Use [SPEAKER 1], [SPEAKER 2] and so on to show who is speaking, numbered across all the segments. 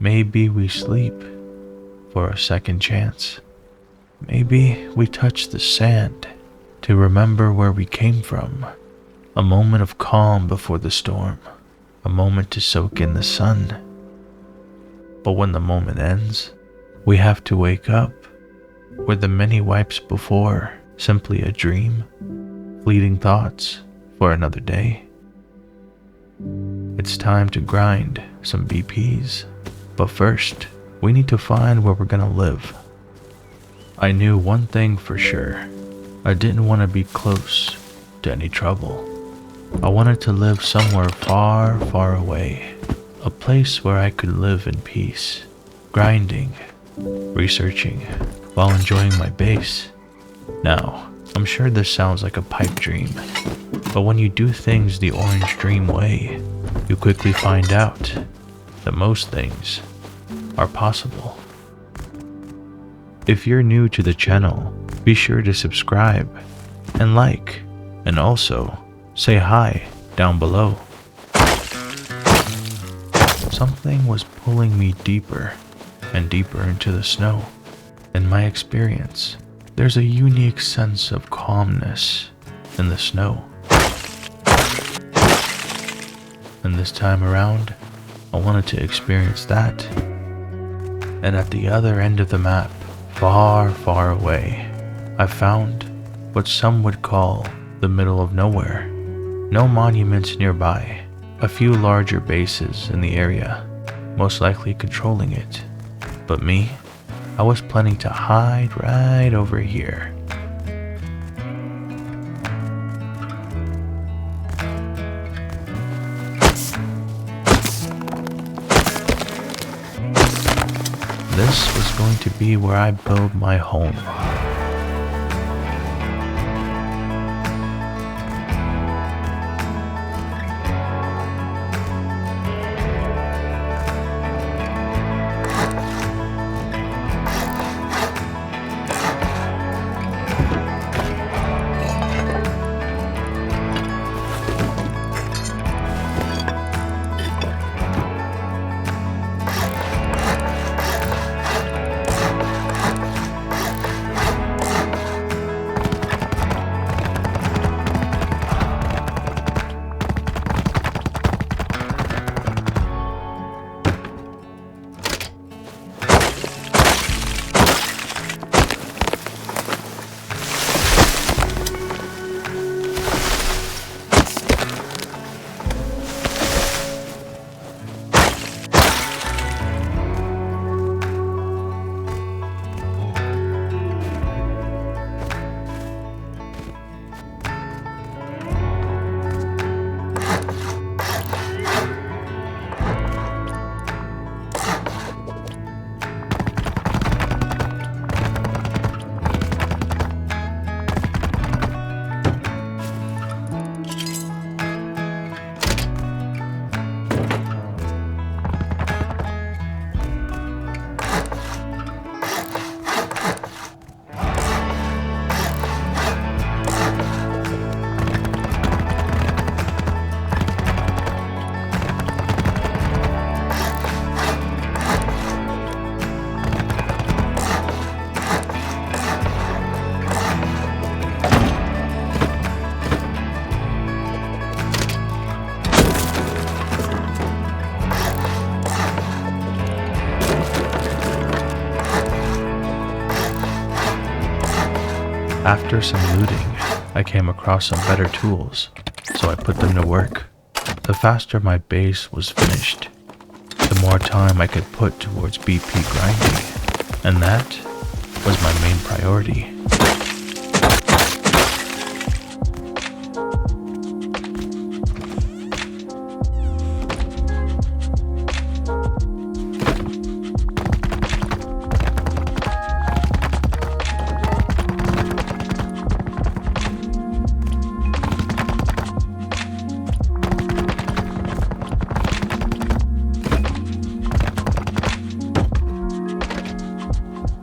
[SPEAKER 1] Maybe we sleep for a second chance. Maybe we touch the sand to remember where we came from. A moment of calm before the storm. A moment to soak in the sun. But when the moment ends, we have to wake up. Were the many wipes before simply a dream? Fleeting thoughts for another day? It's time to grind some BPs. But first, we need to find where we're gonna live. I knew one thing for sure. I didn't want to be close to any trouble. I wanted to live somewhere far, far away. A place where I could live in peace, grinding, researching, while enjoying my base. Now, I'm sure this sounds like a pipe dream, but when you do things the Orange Dream way, you quickly find out that most things are possible. If you're new to the channel, be sure to subscribe and like, and also say hi down below. Something was pulling me deeper and deeper into the snow. In my experience, there's a unique sense of calmness in the snow. And this time around, I wanted to experience that. And at the other end of the map, far, far away, I found what some would call the middle of nowhere. No monuments nearby, a few larger bases in the area, most likely controlling it. But me, I was planning to hide right over here. This was going to be where I build my home. After some looting, I came across some better tools, so I put them to work. The faster my base was finished, the more time I could put towards BP grinding, and that was my main priority.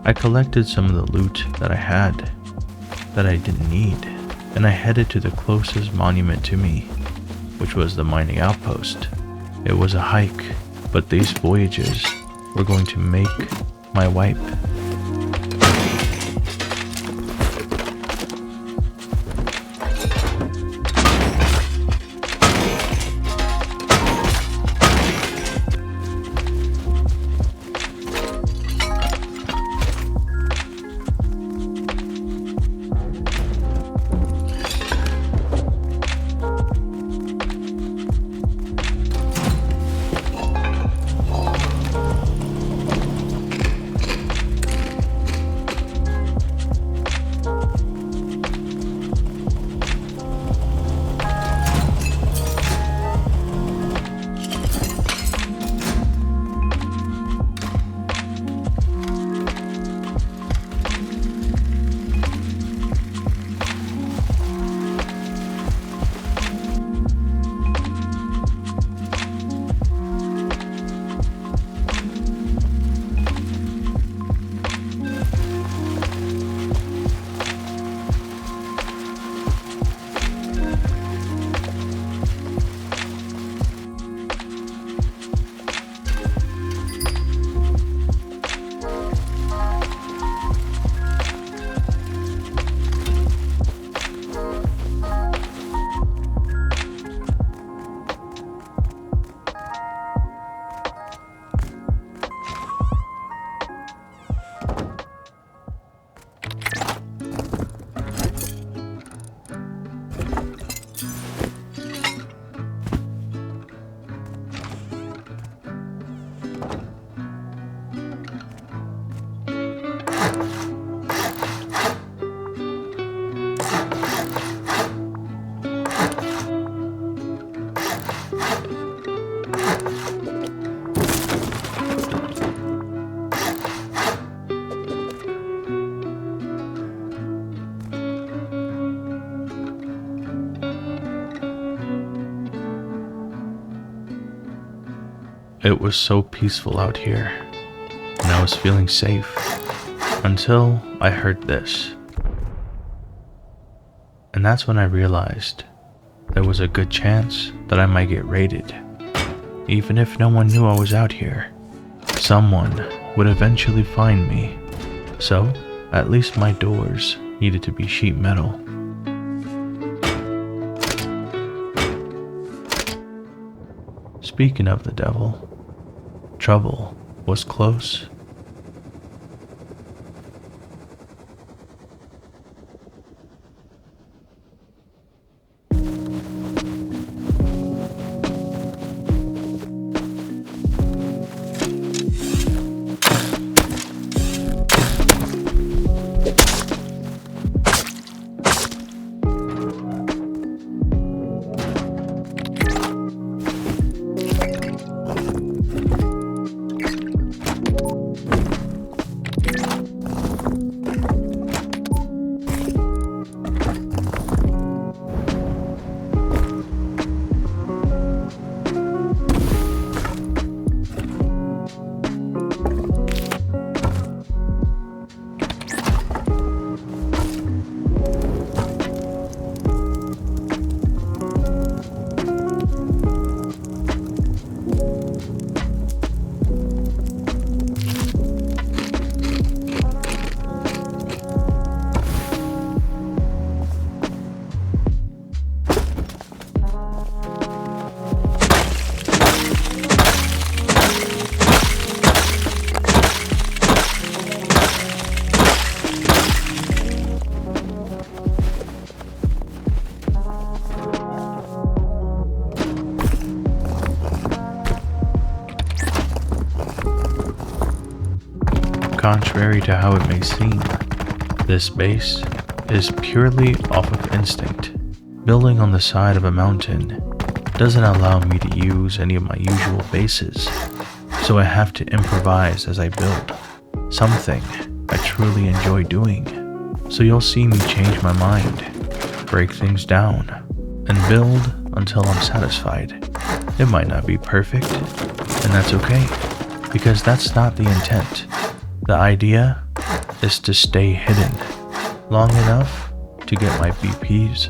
[SPEAKER 1] I collected some of the loot that I had that I didn't need, and I headed to the closest monument to me, which was the mining outpost. It was a hike, but these voyages we're going to make my wipe. It was so peaceful out here, and I was feeling safe, until I heard this. And that's when I realized there was a good chance that I might get raided. Even if no one knew I was out here, someone would eventually find me. So, at least my doors needed to be sheet metal. Speaking of the devil, trouble was close. Contrary to how it may seem, this base is purely off of instinct. Building on the side of a mountain doesn't allow me to use any of my usual bases, so I have to improvise as I build, something I truly enjoy doing. So you'll see me change my mind, break things down, and build until I'm satisfied. It might not be perfect, and that's okay, because that's not the intent. The idea is to stay hidden long enough to get my BPs.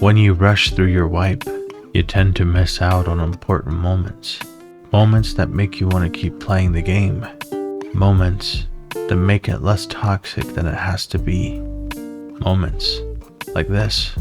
[SPEAKER 1] When you rush through your wipe, you tend to miss out on important moments. Moments that make you want to keep playing the game. Moments that make it less toxic than it has to be. Moments like this.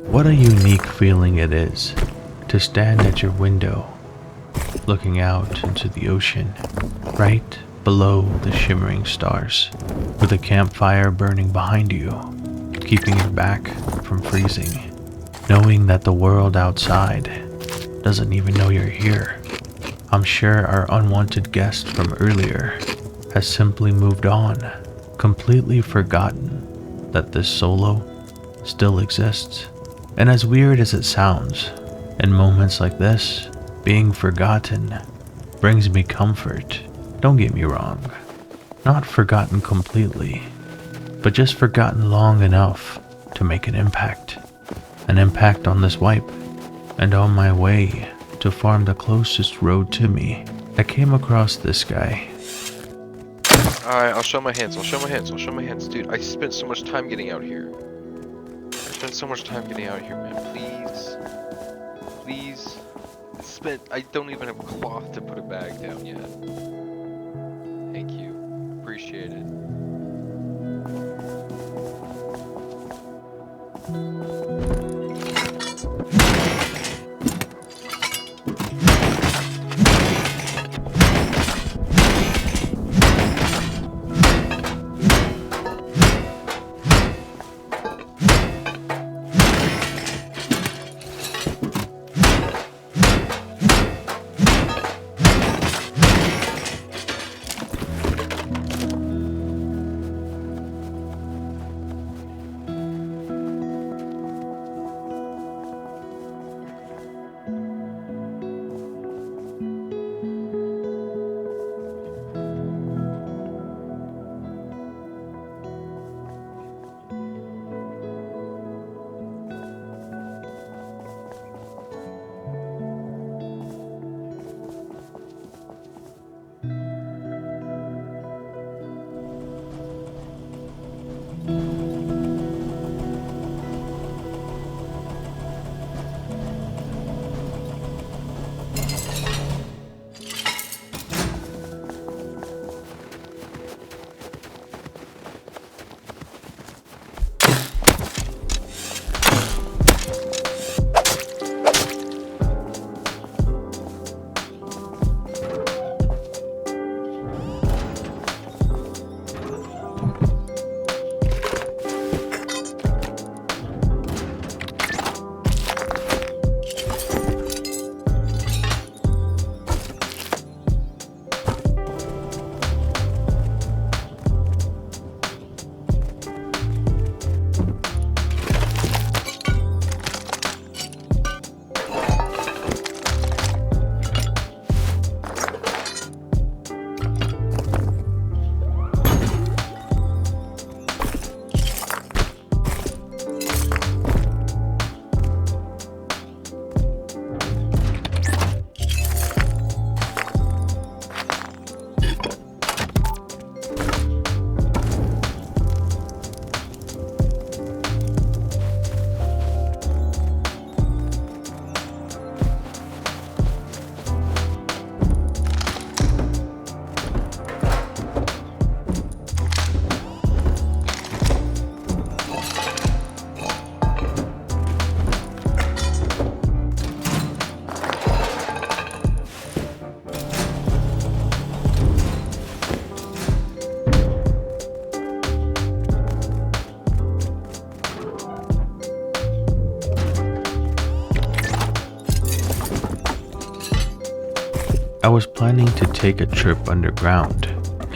[SPEAKER 1] What a unique feeling it is to stand at your window, looking out into the ocean, right below the shimmering stars, with a campfire burning behind you, keeping your back from freezing, knowing that the world outside doesn't even know you're here. I'm sure our unwanted guest from earlier has simply moved on, completely forgotten that this solo still exists. And as weird as it sounds, in moments like this, being forgotten brings me comfort. Don't get me wrong, not forgotten completely, but just forgotten long enough to make an impact on this wipe, and on my way to farm the closest road to me, I came across this guy.
[SPEAKER 2] Alright, I'll show my hands, dude. I spent so much time getting out here. Man. Please. I don't even have cloth to put a bag down yet. Thank you. Appreciate it.
[SPEAKER 1] I was planning to take a trip underground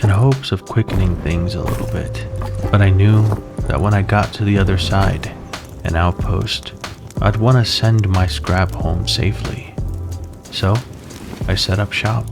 [SPEAKER 1] in hopes of quickening things a little bit, but I knew that when I got to the other side, an outpost, I'd want to send my scrap home safely. So, I set up shop.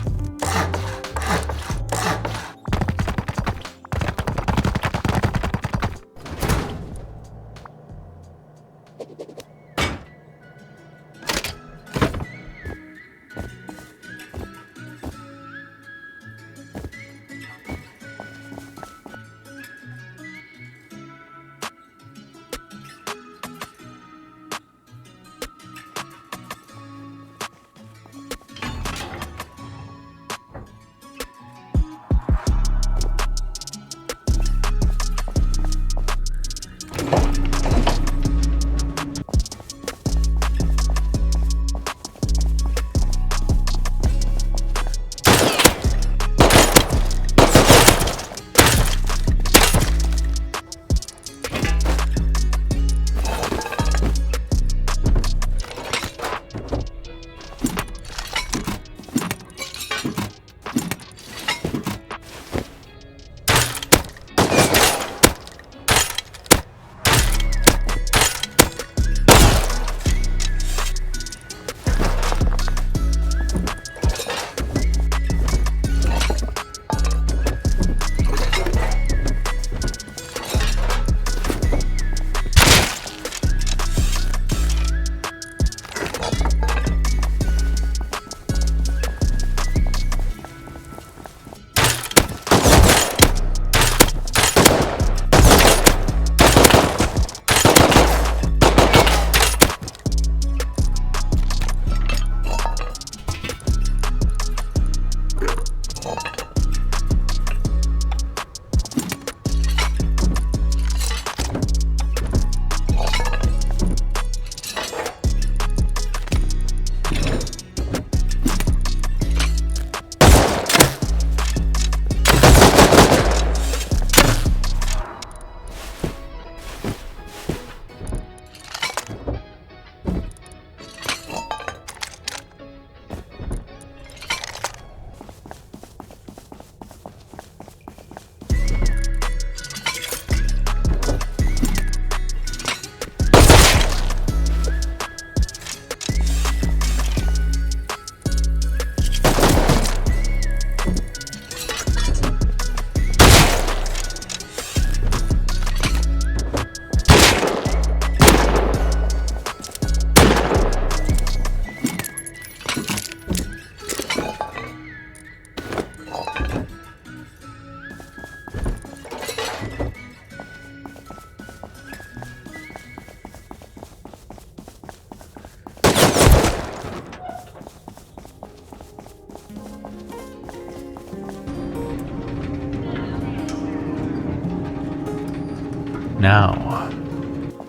[SPEAKER 1] Now,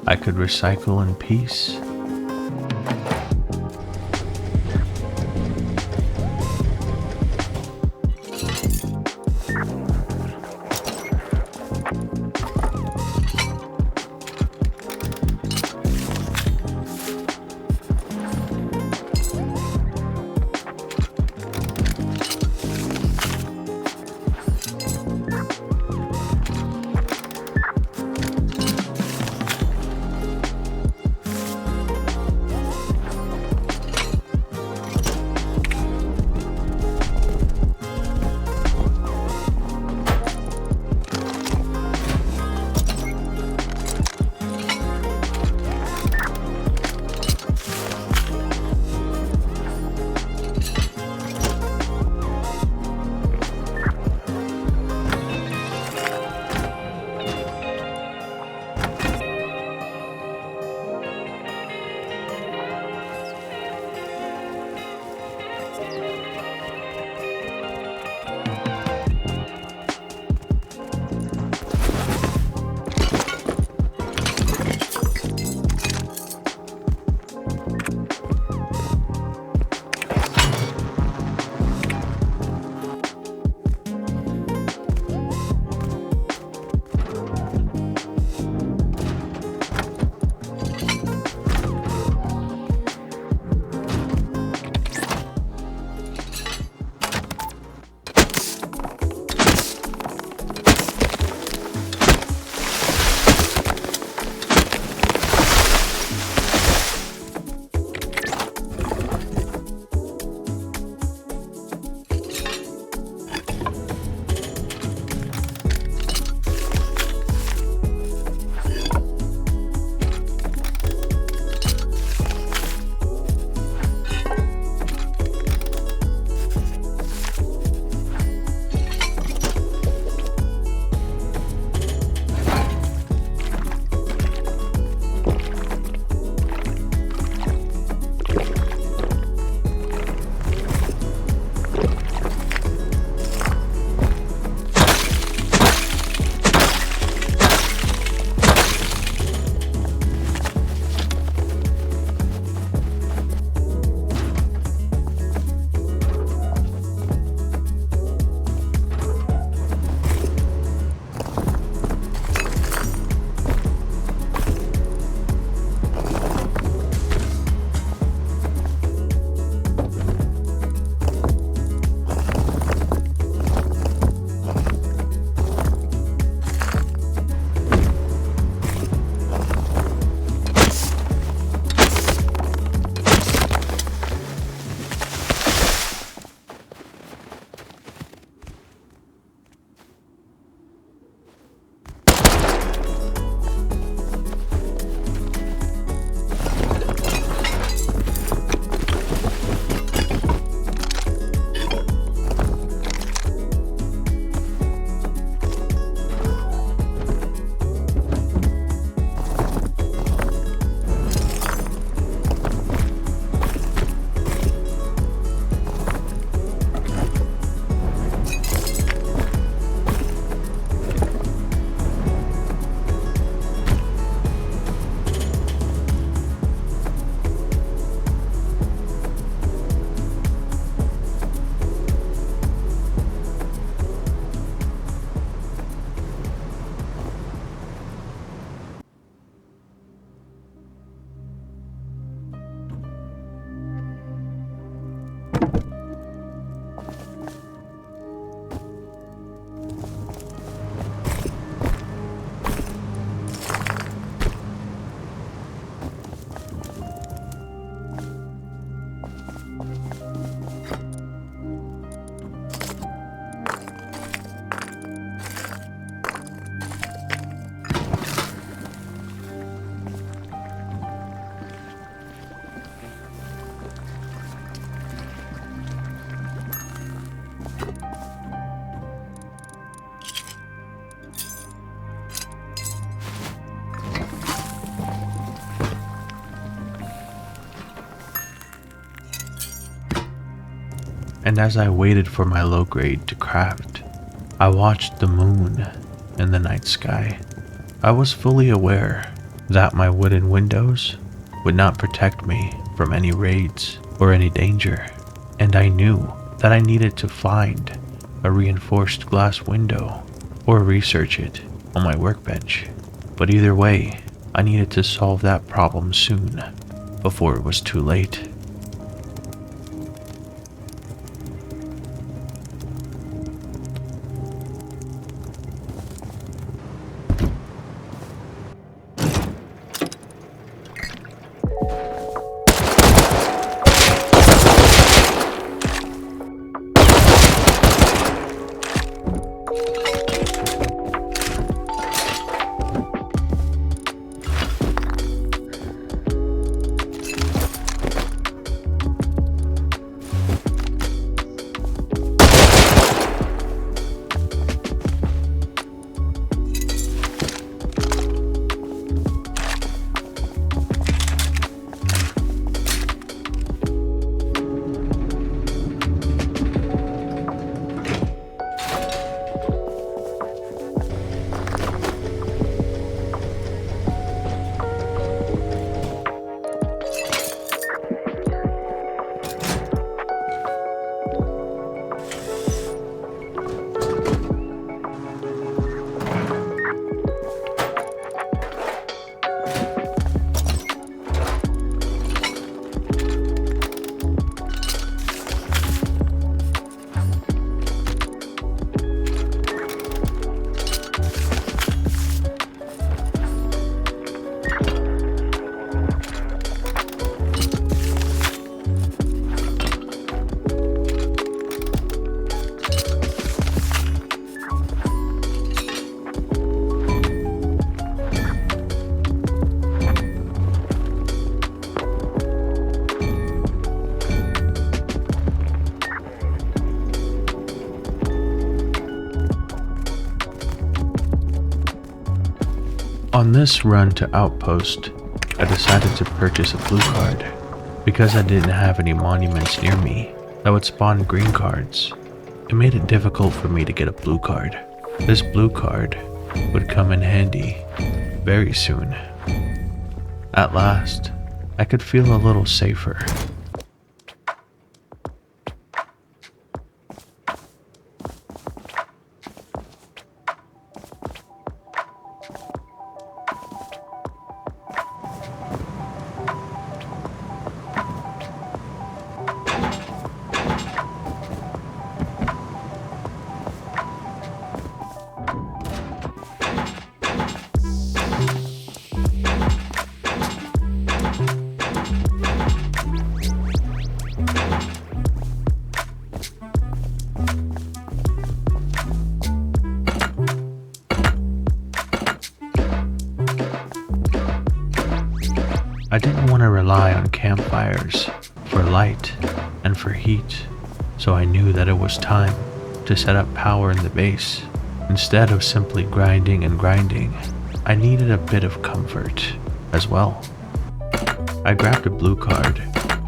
[SPEAKER 1] I could recycle in peace. and as I waited for my low grade to craft, I watched the moon in the night sky. I was fully aware that my wooden windows would not protect me from any raids or any danger, and I knew that I needed to find a reinforced glass window or research it on my workbench. But either way, I needed to solve that problem soon, before it was too late. On this run to Outpost, I decided to purchase a blue card because I didn't have any monuments near me that would spawn green cards. It made it difficult for me to get a blue card. This blue card would come in handy very soon. At last, I could feel a little safer. I didn't want to rely on campfires for light and for heat, so I knew that it was time to set up power in the base. Instead of simply grinding and grinding, I needed a bit of comfort as well. I grabbed a blue card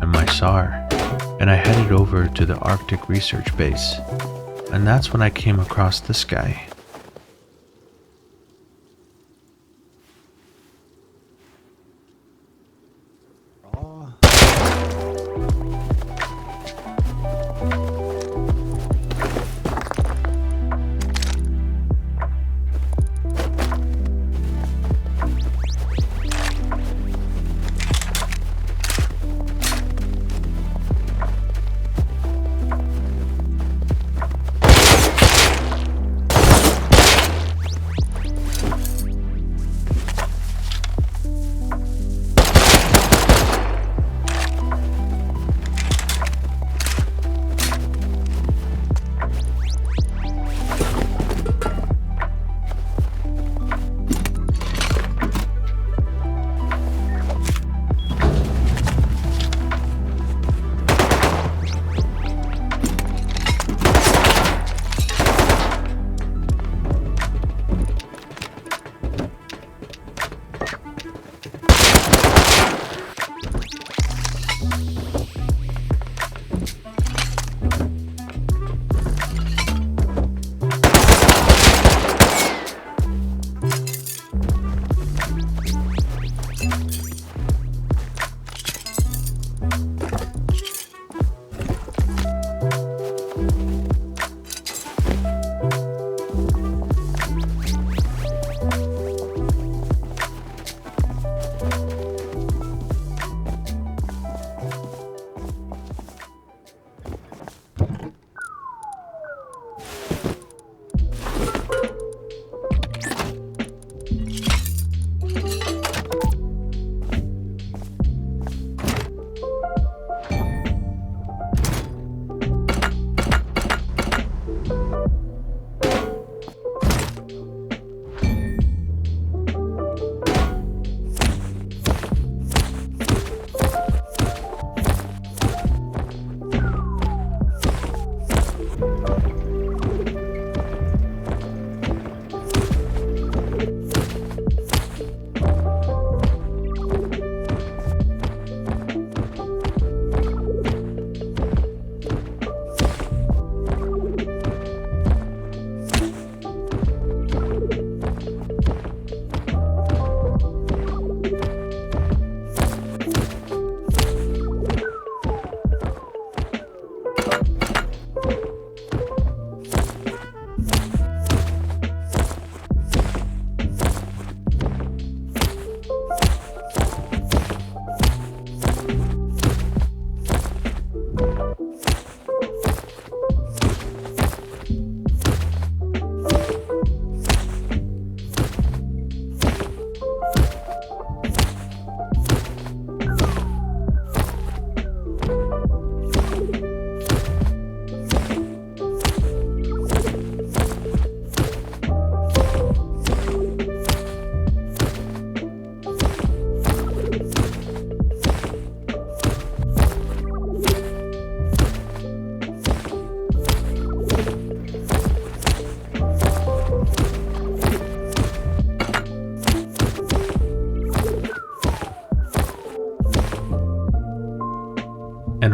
[SPEAKER 1] and my SAR, and I headed over to the Arctic Research Base, and that's when I came across this guy.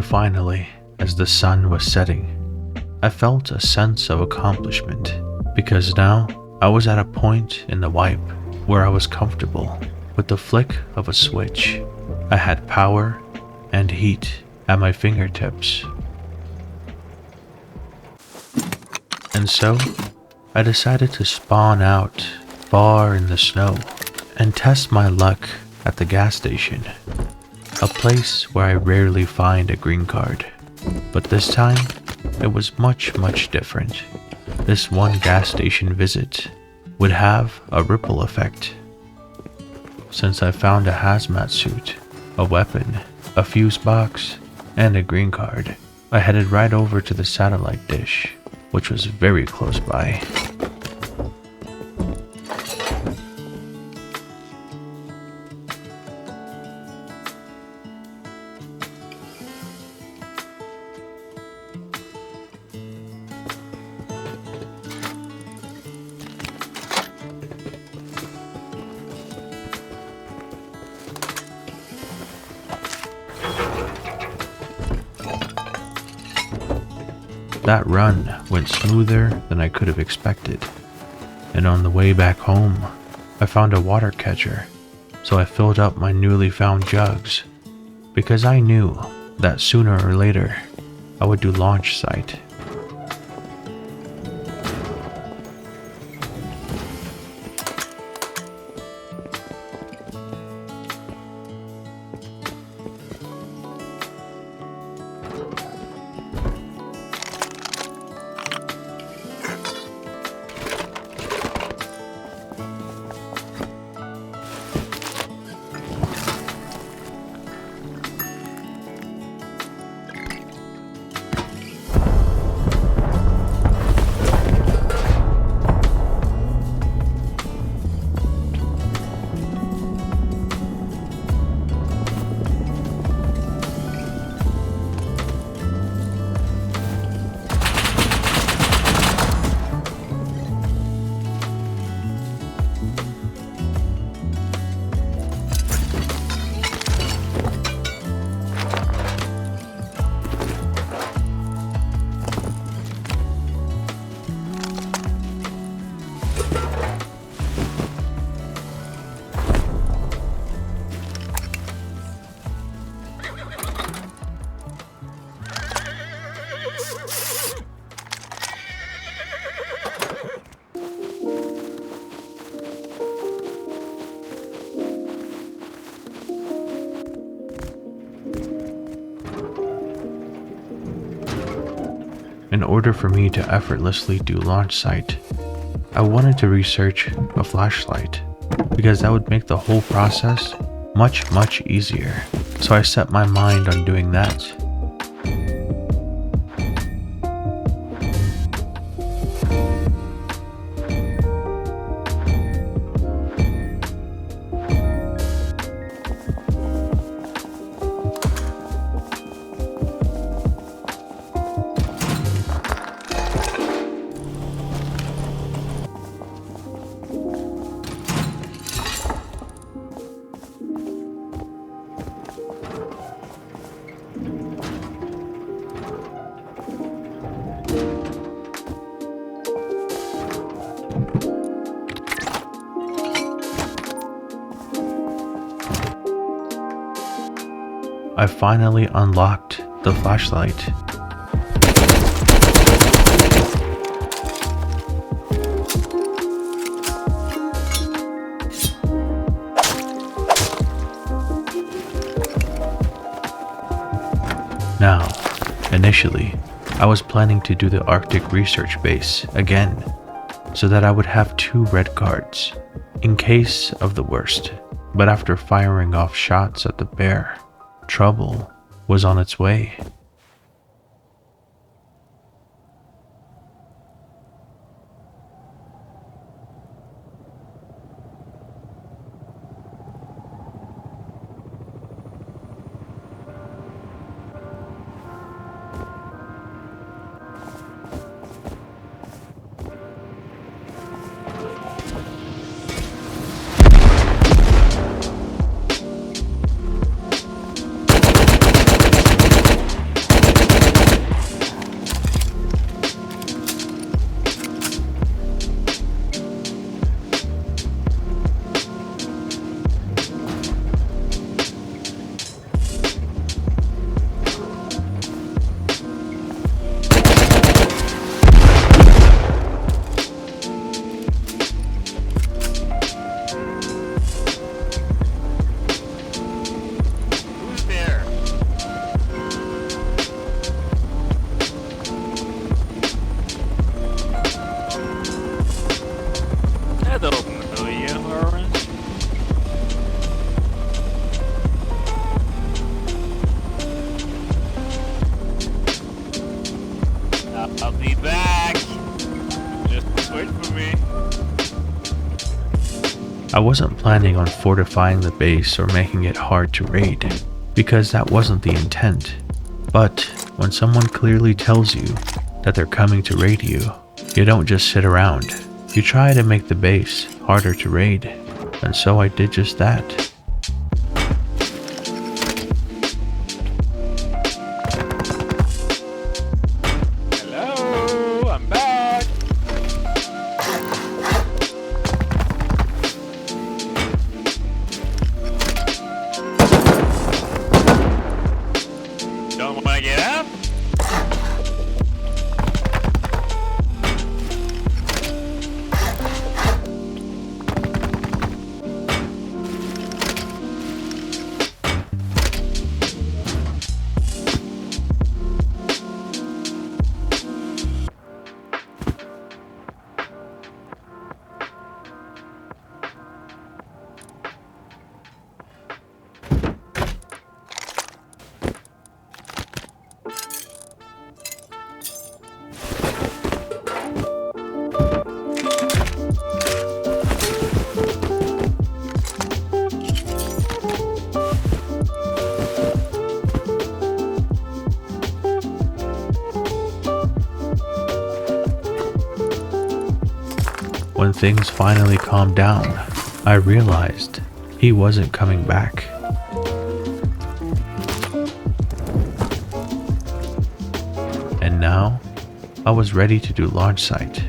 [SPEAKER 1] Finally, as the sun was setting, I felt a sense of accomplishment because now I was at a point in the wipe where I was comfortable. With the flick of a switch, I had power and heat at my fingertips. And so, I decided to spawn out far in the snow and test my luck at the gas station, a place where I rarely find a green card. But this time, it was much different. This one gas station visit would have a ripple effect. Since I found a hazmat suit, a weapon, a fuse box, and a green card, I headed right over to the satellite dish, which was very close by. That run went smoother than I could have expected, and on the way back home, I found a water catcher, so I filled up my newly found jugs, because I knew that sooner or later, I would do launch site. In order for me to effortlessly do launch site, I wanted to research a flashlight because that would make the whole process much easier. So I set my mind on doing that. I finally unlocked the flashlight. Now, initially, I was planning to do the Arctic Research Base again, so that I would have 2 red cards, in case of the worst. But after firing off shots at the bear, trouble was on its way. I wasn't planning on fortifying the base or making it hard to raid, because that wasn't the intent. But when someone clearly tells you that they're coming to raid you, you don't just sit around. You try to make the base harder to raid, and so I did just that.
[SPEAKER 2] Hello, I'm back. Don't want to get up?
[SPEAKER 1] When things finally calmed down, I realized he wasn't coming back. And now, I was ready to do launch site.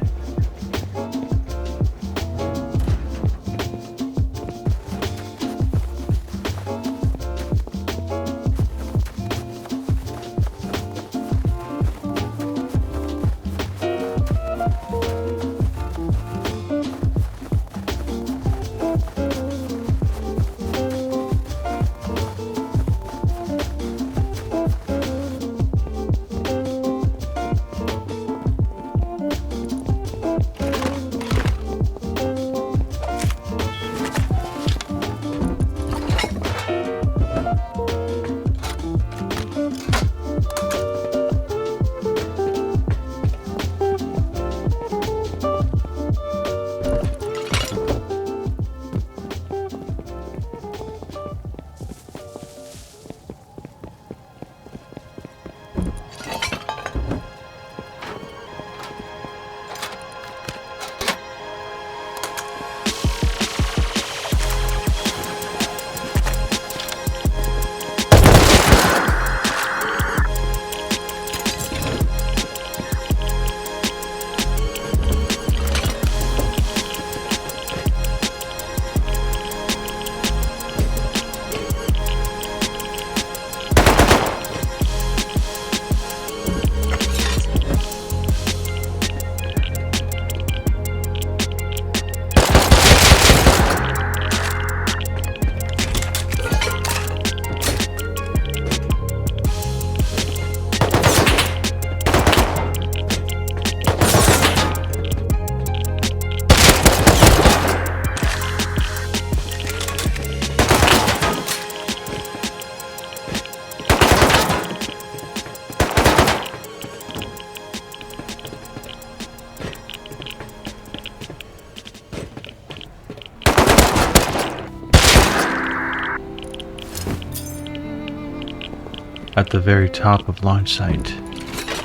[SPEAKER 1] At the very top of launch site,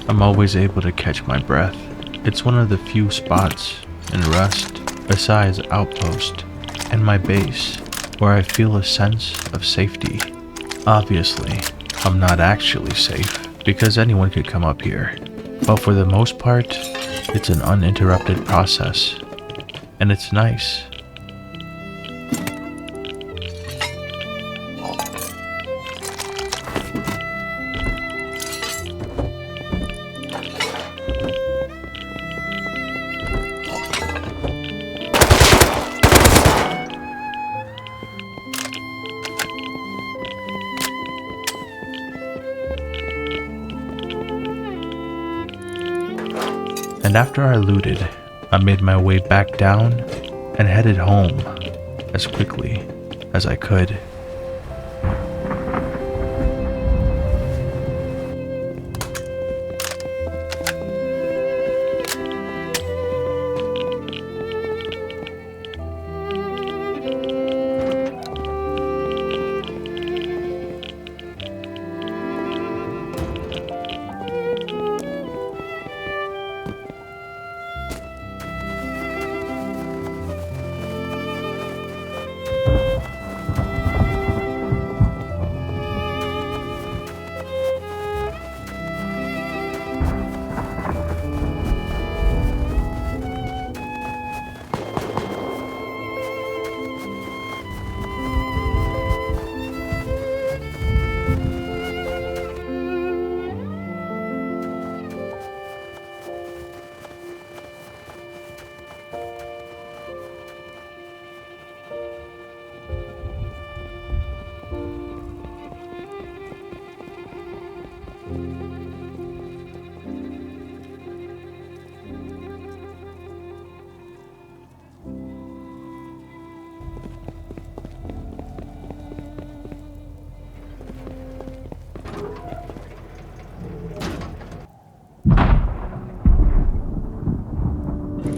[SPEAKER 1] I'm always able to catch my breath. It's one of the few spots in Rust, besides Outpost and my base, where I feel a sense of safety. Obviously, I'm not actually safe, because anyone could come up here. But for the most part, it's an uninterrupted process, and it's nice. And after I looted, I made my way back down and headed home as quickly as I could.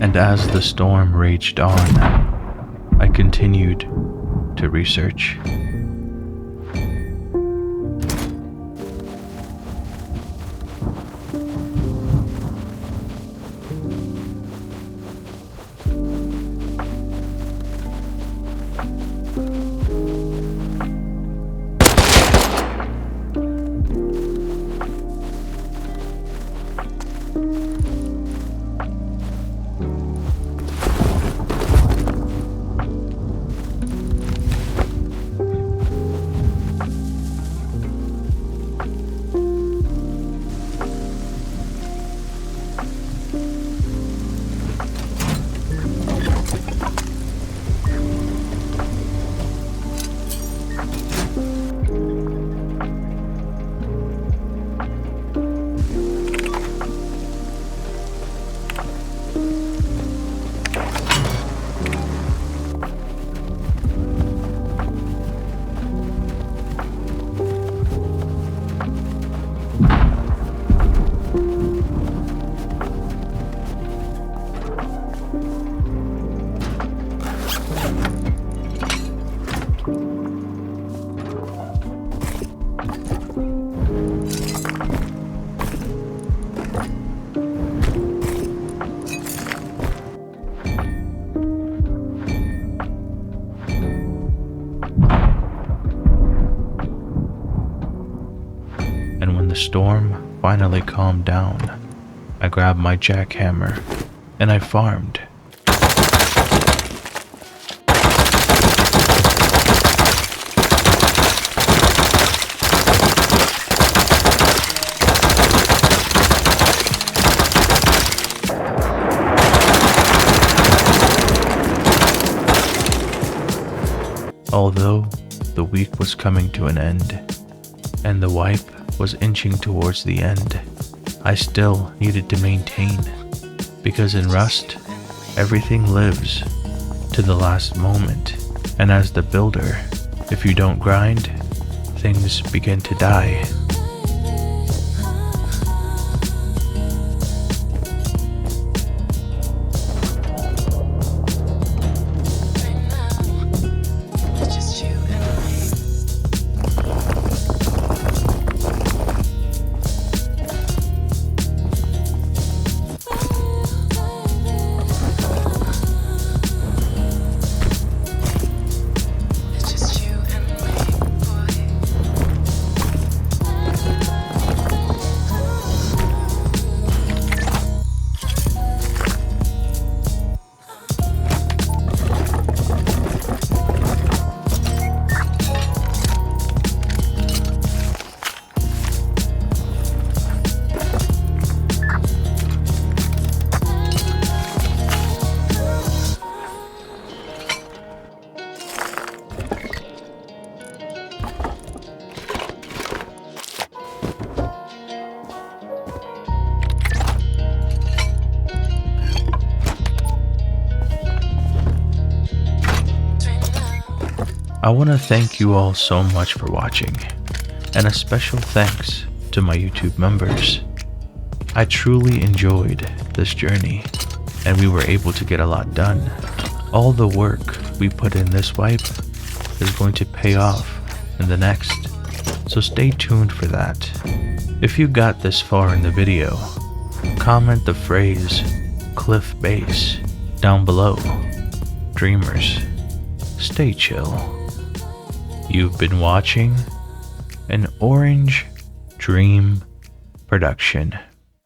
[SPEAKER 1] And as the storm raged on, I continued to research. And when the storm finally calmed down, I grabbed my jackhammer and I farmed. Although the week was coming to an end and the wipe was inching towards the end, I still needed to maintain, because in Rust, everything lives to the last moment, and as the builder, if you don't grind, things begin to die. I want to thank you all so much for watching, and a special thanks to my YouTube members. I truly enjoyed this journey, and we were able to get a lot done. All the work we put in this wipe is going to pay off in the next, so stay tuned for that. If you got this far in the video, comment the phrase "Cliff Base" down below. Dreamers, stay chill. You've been watching an Orange Dream production.